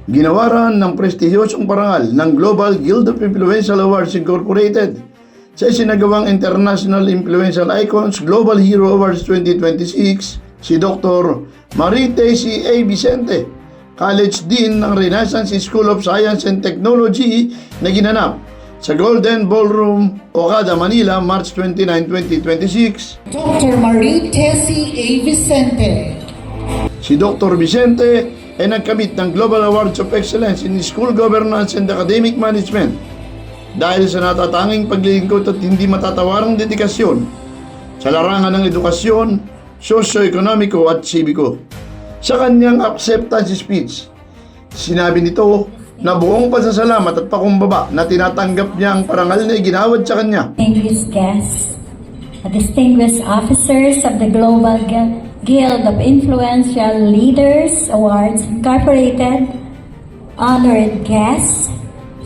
Ginawaran ng prestihiyosong parangal ng Global Guild of Influential Awards Incorporated sa isinagawang International Influential Icons Global Hero Awards 2026 si Dr. Marie-Tessy A. Vicente, College Dean ng Renaissance School of Science and Technology na ginanap sa Golden Ballroom, Okada, Manila, March 29, 2026. Dr. Marie-Tessy A. Vicente. Si Dr. Vicente ay nagkamit ng Global Awards of Excellence in School Governance and Academic Management dahil sa natatanging paglilingkod at hindi matatawarang dedikasyon sa larangan ng edukasyon, sosyo-ekonomiko at sibiko. Sa kanyang acceptance speech, sinabi nito na buong pasasalamat at pakumbaba na tinatanggap niya ang parangal na iginawad sa kanya. Distinguished guests, distinguished officers of the Global Guild of Influential Leaders Awards Incorporated, honored guests,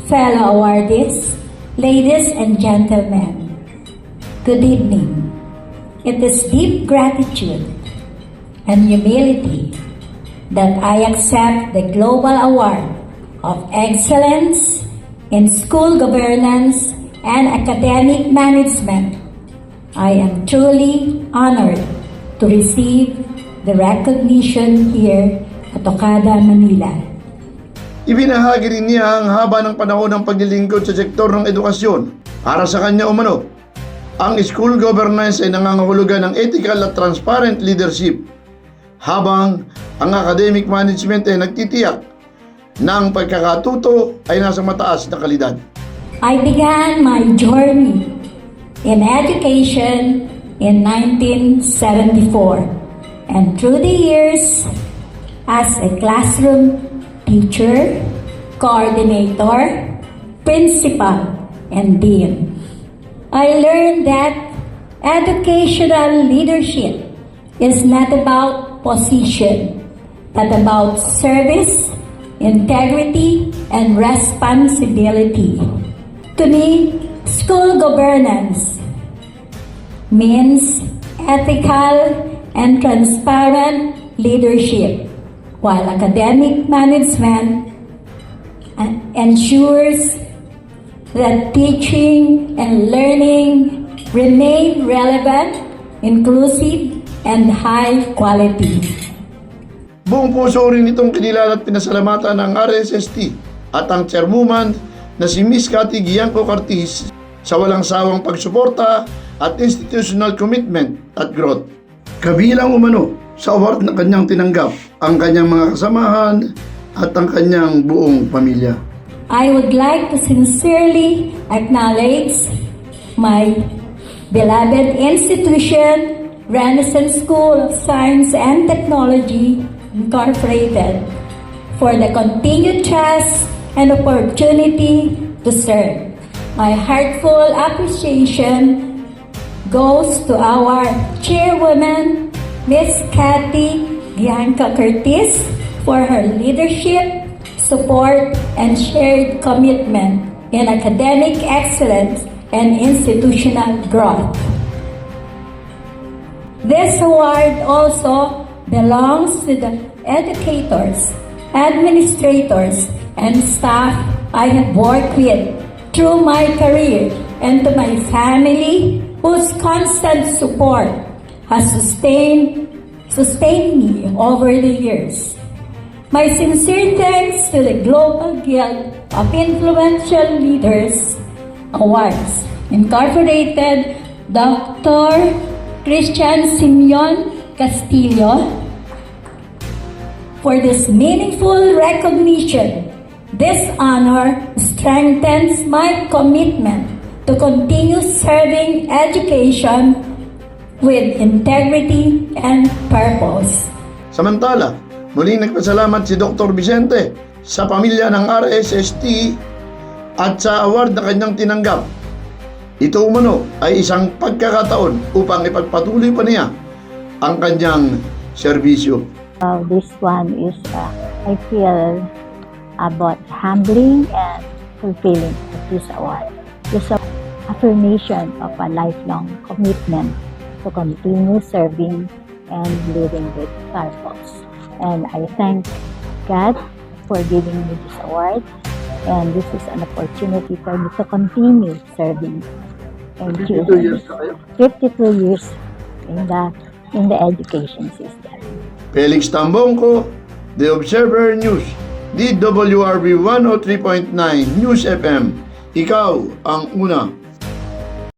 fellow awardees, ladies and gentlemen, good evening. It is deep gratitude and humility that I accept the Global Award of Excellence in School Governance and Academic Management. I am truly honored to receive the recognition here at Okada, Manila. Ibinahagi rin niya ang haba ng panahon ng paglilingkod sa sektor ng edukasyon. Para sa kanya umano, ang school governance ay nangangahulugan ng ethical at transparent leadership, habang ang academic management ay nagtitiyak na ang pagkakatuto ay nasa mataas na kalidad. I began my journey in education in 1974, and through the years as a classroom teacher, coordinator, principal, and dean, I learned that educational leadership is not about position, but about service, integrity, and responsibility. To me, school governance means ethical and transparent leadership, while academic management ensures that teaching and learning remain relevant, inclusive, and high quality. Buong puso rin itong kinilala at pinasalamatan ng RSST at ang chairwoman na si Miss Cathy Gianco Cartiz sa walang sawang pagsuporta at institutional commitment at growth. Kabilang umano sa award na kanyang tinanggap ang kanyang mga kasamahan at ang kanyang buong pamilya. I would like to sincerely acknowledge my beloved institution, Renaissance School of Science and Technology Incorporated, for the continued trust and opportunity to serve. My heartfelt appreciation goes to our chairwoman, Miss Cathy Gianca Curtis, for her leadership, support, and shared commitment in academic excellence and institutional growth. This award also belongs to the educators, administrators, and staff I have worked with through my career, and to my family whose constant support has sustained me over the years. My sincere thanks to the Global Guild of Influential Leaders Awards Incorporated, Dr. Christian Simeon Castillo, for this meaningful recognition. This honor strengthens my commitment to continue serving education with integrity and purpose. Samantala, muling nagpasalamat si Dr. Vicente sa pamilya ng RSST at sa award na kanyang tinanggap. Ito umano ay isang pagkakataon upang ipagpatuloy pa niya ang kanyang serbisyo. This one is, I feel about humbling and fulfilling of this award. It's an affirmation of a lifelong commitment to continue serving and living with purpose. And I thank God for giving me this award. And this is an opportunity for me to continue serving. Thank you. 52 years na kayo. 52 years in the education system. Felix Tambongco, The Observer News, DWRB 103.9 News FM. Ikaw ang una.